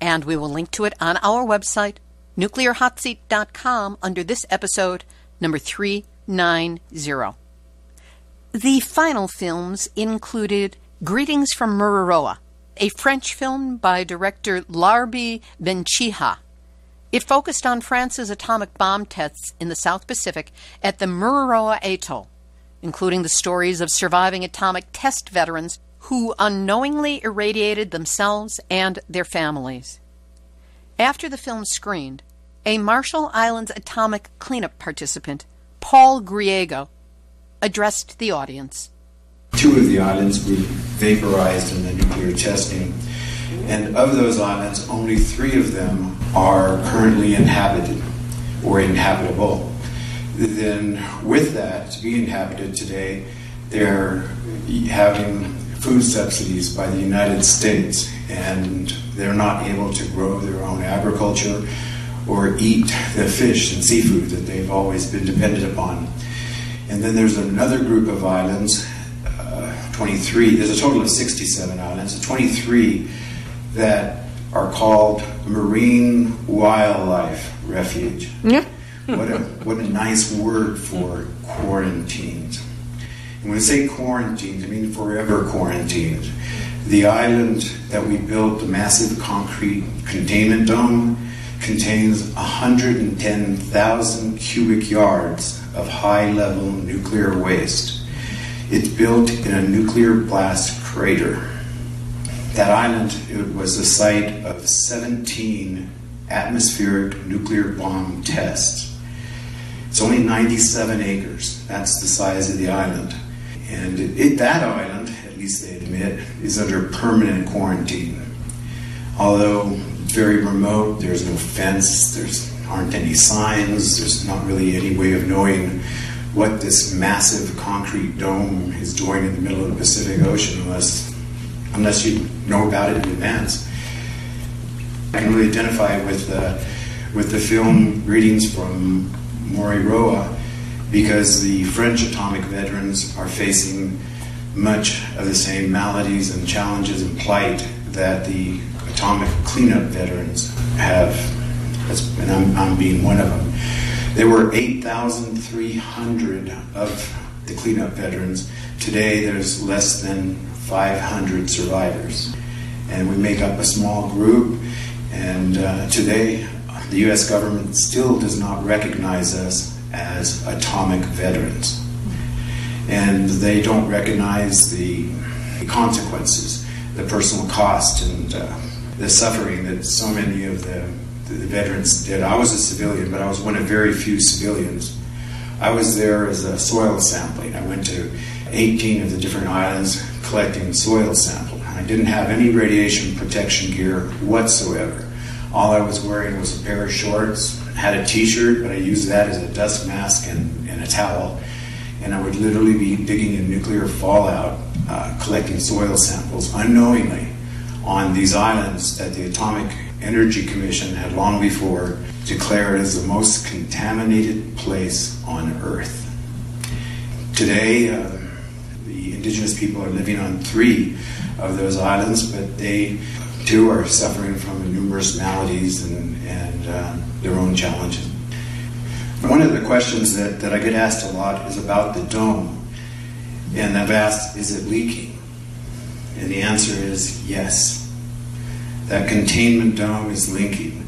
and we will link to it on our website, nuclearhotseat.com, under this episode, number 390. The final films included Greetings from Mururoa, a French film by director Larbi Benchiha. It focused on France's atomic bomb tests in the South Pacific at the Mururoa Atoll, including the stories of surviving atomic test veterans who unknowingly irradiated themselves and their families. After the film screened, a Marshall Islands atomic cleanup participant, Paul Griego, addressed the audience. 2 of the islands were vaporized in the nuclear testing, and of those islands, only 3 of them are currently inhabited or inhabitable. Then with that, to be inhabited today, they're having food subsidies by the United States, and they're not able to grow their own agriculture or eat the fish and seafood that they've always been dependent upon. And then there's another group of islands, 23, there's a total of 67 islands, 23 that are called Marine Wildlife Refuge. Yeah. What a nice word for quarantines. And when I say quarantines, I mean forever quarantines. The island that we built, the massive concrete containment dome, contains 110,000 cubic yards of high-level nuclear waste. It's built in a nuclear blast crater. That island, it was the site of 17 atmospheric nuclear bomb tests. It's only 97 acres. That's the size of the island. And that island, at least they admit, is under permanent quarantine. Although very remote, there's no fence, there aren't any signs, there's not really any way of knowing what this massive concrete dome is doing in the middle of the Pacific Ocean unless you know about it in advance. I can really identify with the film Greetings from Mururoa because the French atomic veterans are facing much of the same maladies and challenges and plight that the atomic cleanup veterans have, and I'm being one of them. There were 8,300 of the cleanup veterans. Today there's less than 500 survivors. And we make up a small group, and today the U.S. government still does not recognize us as atomic veterans. And they don't recognize the consequences, the personal cost, and the suffering that so many of the veterans did. I was a civilian, but I was one of very few civilians. I was there as a soil sampling. I went to 18 of the different islands collecting soil sample. I didn't have any radiation protection gear whatsoever. All I was wearing was a pair of shorts, had a t-shirt, but I used that as a dust mask and a towel. And I would literally be digging in nuclear fallout, collecting soil samples unknowingly on these islands that the Atomic Energy Commission had long before declared as the most contaminated place on Earth. Today, the indigenous people are living on 3 of those islands, but they too are suffering from numerous maladies and their own challenges. One of the questions that I get asked a lot is about the dome. And I've asked, is it leaking? And the answer is yes. That containment dome is leaking.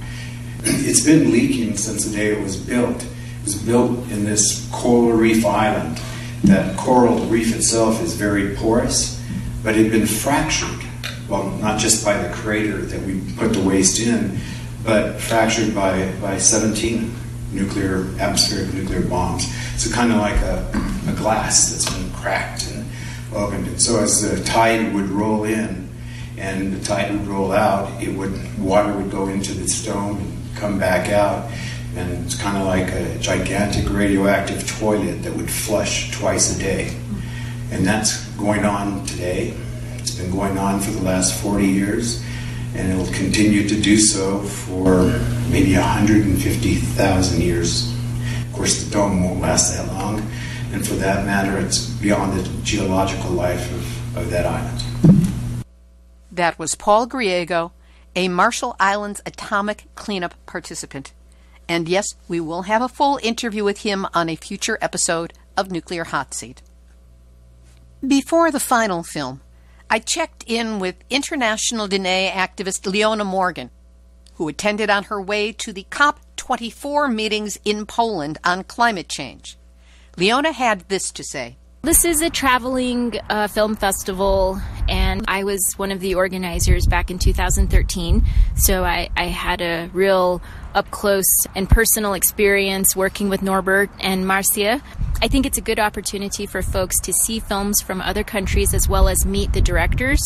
It's been leaking since the day it was built. It was built in this coral reef island. That coral reef itself is very porous, but it had been fractured. Well, not just by the crater that we put the waste in, but fractured by 17 atmospheric nuclear bombs. So kind of like a glass that's been cracked and opened. And so as the tide would roll in and the tide would roll out, water would go into this dome and come back out. And it's kind of like a gigantic radioactive toilet that would flush twice a day. And that's going on today. been going on for the last 40 years, and it will continue to do so for maybe 150,000 years. Of course, the dome won't last that long, and for that matter, it's beyond the geological life of that island. That was Paul Griego, a Marshall Islands atomic cleanup participant. And yes, we will have a full interview with him on a future episode of Nuclear Hot Seat. Before the final film, I checked in with International Dene activist Leona Morgan, who attended on her way to the COP24 meetings in Poland on climate change. Leona had this to say. This is a traveling film festival, and I was one of the organizers back in 2013, so I had a real up-close and personal experience working with Norbert and Marcia. I think it's a good opportunity for folks to see films from other countries as well as meet the directors,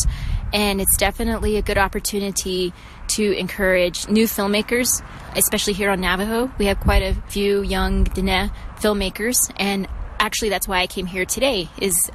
and it's definitely a good opportunity to encourage new filmmakers, especially here on Navajo. We have quite a few young Dene filmmakers, and actually that's why I came here today.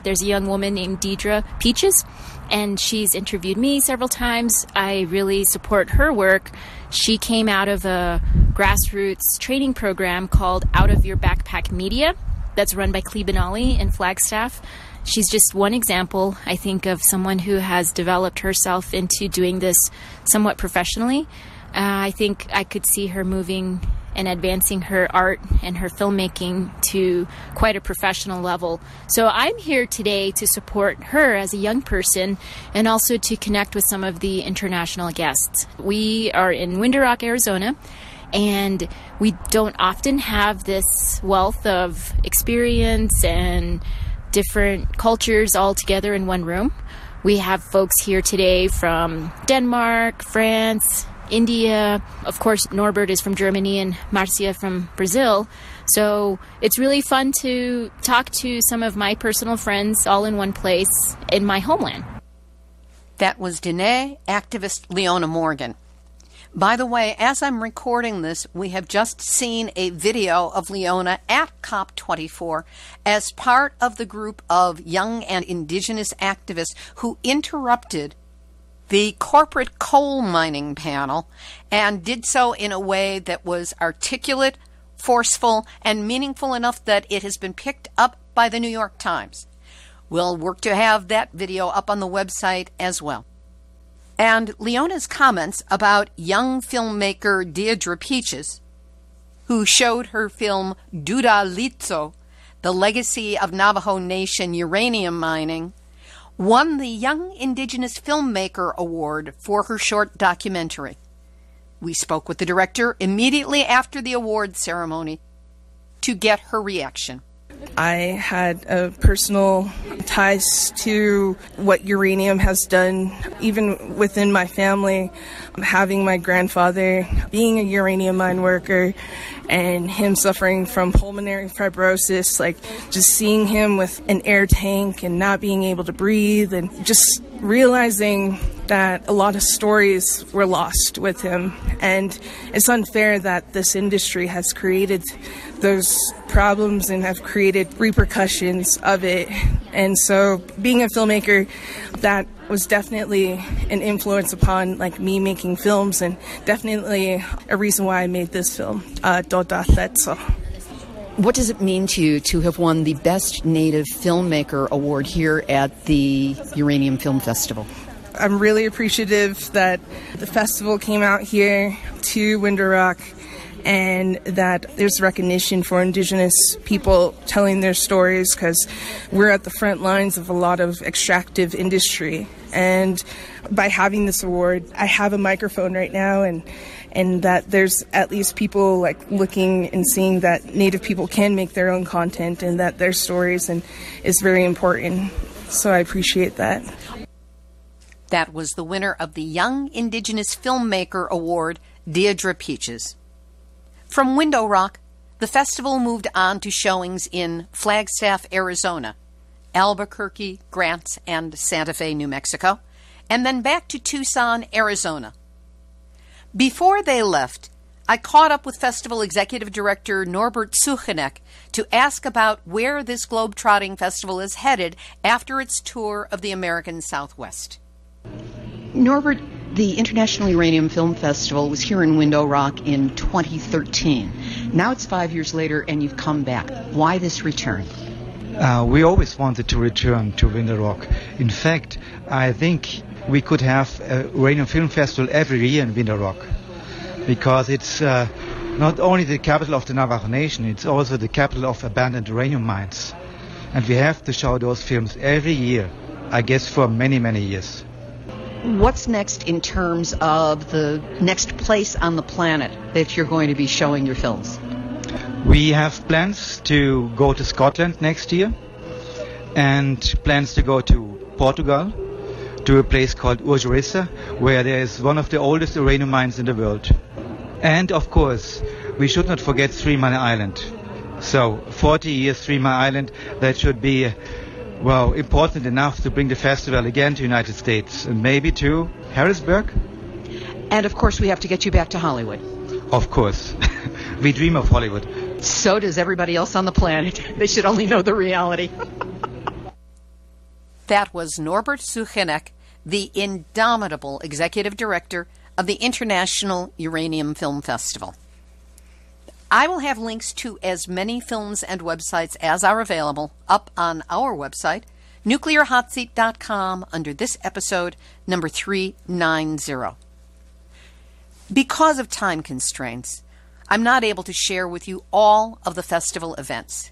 There's a young woman named Deidre Peaches, and she's interviewed me several times. I really support her work. She came out of a grassroots training program called Out of Your Backpack Media that's run by Clee Benally in Flagstaff. She's just one example, I think, of someone who has developed herself into doing this somewhat professionally. I think I could see her moving and advancing her art and her filmmaking to quite a professional level. So I'm here today to support her as a young person and also to connect with some of the international guests. We are in Window Rock, Arizona, and we don't often have this wealth of experience and different cultures all together in one room. We have folks here today from Denmark, France, India. Of course, Norbert is from Germany and Marcia from Brazil. So it's really fun to talk to some of my personal friends all in one place in my homeland. That was Dene activist Leona Morgan. By the way, as I'm recording this, we have just seen a video of Leona at COP24 as part of the group of young and indigenous activists who interrupted the corporate coal mining panel and did so in a way that was articulate, forceful, and meaningful enough that it has been picked up by the New York Times. We'll work to have that video up on the website as well. And Leona's comments about young filmmaker Deidre Peaches, who showed her film Duda Litzo, The Legacy of Navajo Nation Uranium Mining, won the Young Indigenous Filmmaker Award for her short documentary. We spoke with the director immediately after the award ceremony to get her reaction. I had a personal ties to what uranium has done, even within my family. Having my grandfather being a uranium mine worker and him suffering from pulmonary fibrosis, like just seeing him with an air tank and not being able to breathe, and just realizing that a lot of stories were lost with him. And it's unfair that this industry has created those problems and have created repercussions of it. And so being a filmmaker, that was definitely an influence upon me making films, and definitely a reason why I made this film, Doda Thetso. What does it mean to you to have won the Best Native Filmmaker Award here at the Uranium Film Festival? I'm really appreciative that the festival came out here to Window Rock and that there's recognition for Indigenous people telling their stories, because we're at the front lines of a lot of extractive industry. And by having this award, I have a microphone right now, and that there's at least people looking and seeing that Native people can make their own content and that their stories is very important. So I appreciate that. That was the winner of the Young Indigenous Filmmaker Award, Deidre Peaches. From Window Rock, the festival moved on to showings in Flagstaff, Arizona, Albuquerque, Grants, and Santa Fe, New Mexico, and then back to Tucson, Arizona. Before they left, I caught up with festival executive director Norbert Suchanek to ask about where this globe-trotting festival is headed after its tour of the American Southwest. Norbert, the International Uranium Film Festival was here in Window Rock in 2013. Now it's 5 years later and you've come back. Why this return? We always wanted to return to Window Rock. In fact, I think we could have a Uranium Film Festival every year in Window Rock, because it's not only the capital of the Navajo Nation, it's also the capital of abandoned uranium mines. And we have to show those films every year, I guess for many, many years. What's next in terms of the next place on the planet that you're going to be showing your films? We have plans to go to Scotland next year, and plans to go to Portugal, to a place called Urgeriça, where there is one of the oldest uranium mines in the world. And of course, we should not forget 3 Mile Island. So 40 years 3 Mile Island, that should be important enough to bring the festival again to the United States, and maybe to Harrisburg. And of course we have to get you back to Hollywood. Of course. We dream of Hollywood. So does everybody else on the planet. They should only know the reality. That was Norbert Sucheneck, the indomitable executive director of the International Uranium Film Festival. I will have links to as many films and websites as are available up on our website, nuclearhotseat.com, under this episode, number 390. Because of time constraints, I'm not able to share with you all of the festival events.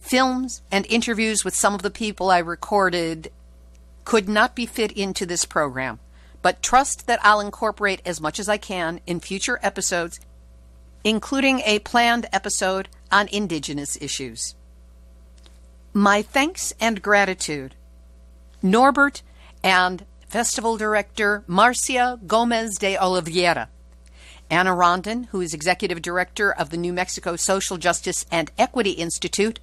Films and interviews with some of the people I recorded could not be fit into this program, but trust that I'll incorporate as much as I can in future episodes, including a planned episode on indigenous issues. My thanks and gratitude, Norbert and Festival Director Marcia Gomez de Oliveira, Anna Rondon, who is Executive Director of the New Mexico Social Justice and Equity Institute,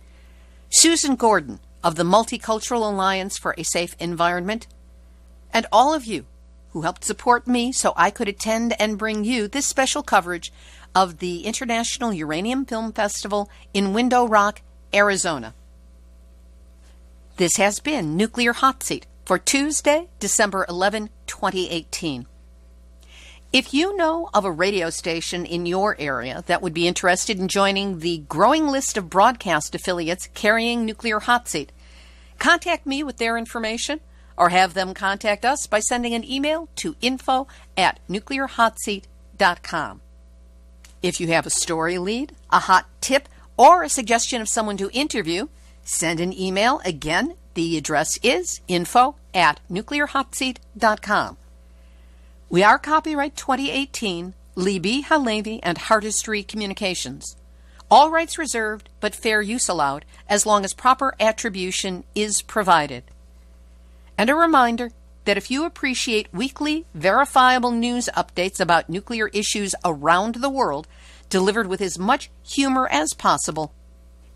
Susan Gordon of the Multicultural Alliance for a Safe Environment, and all of you who helped support me so I could attend and bring you this special coverage of the International Uranium Film Festival in Window Rock, Arizona. This has been Nuclear Hot Seat for Tuesday, December 11, 2018. If you know of a radio station in your area that would be interested in joining the growing list of broadcast affiliates carrying Nuclear Hot Seat, contact me with their information or have them contact us by sending an email to info@nuclearhotseat.com. If you have a story lead, a hot tip, or a suggestion of someone to interview, send an email. Again, the address is info@nuclearhotseat.com. We are copyright 2018, Libby Halevi and Artistry Communications. All rights reserved, but fair use allowed, as long as proper attribution is provided. And a reminder that if you appreciate weekly, verifiable news updates about nuclear issues around the world, delivered with as much humor as possible,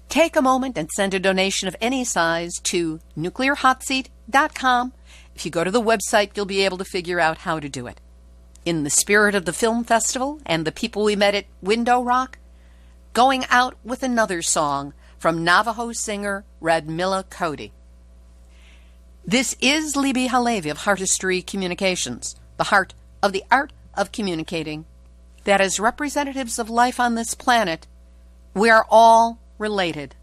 take a moment and send a donation of any size to nuclearhotseat.com. If you go to the website, you'll be able to figure out how to do it. In the spirit of the film festival and the people we met at Window Rock, going out with another song from Navajo singer Radmilla Cody. This is Libby Halevi of Artistry Communications, the heart of the art of communicating, that as representatives of life on this planet, we are all related,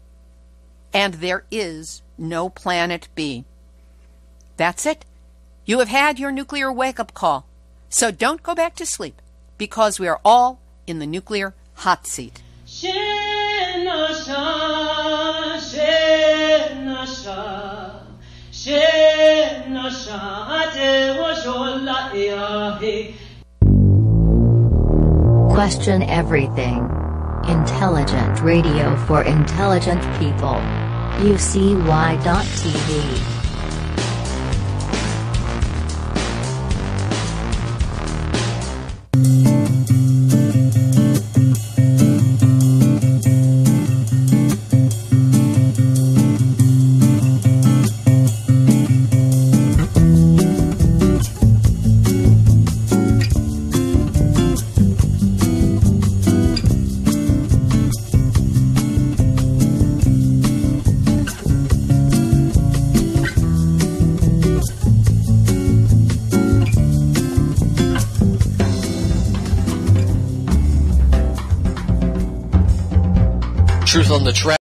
and there is no planet B. That's it. You have had your nuclear wake-up call, so don't go back to sleep, because we are all in the nuclear hot seat. Question everything. Intelligent radio for intelligent people. UCY.TV. Truth on the Track.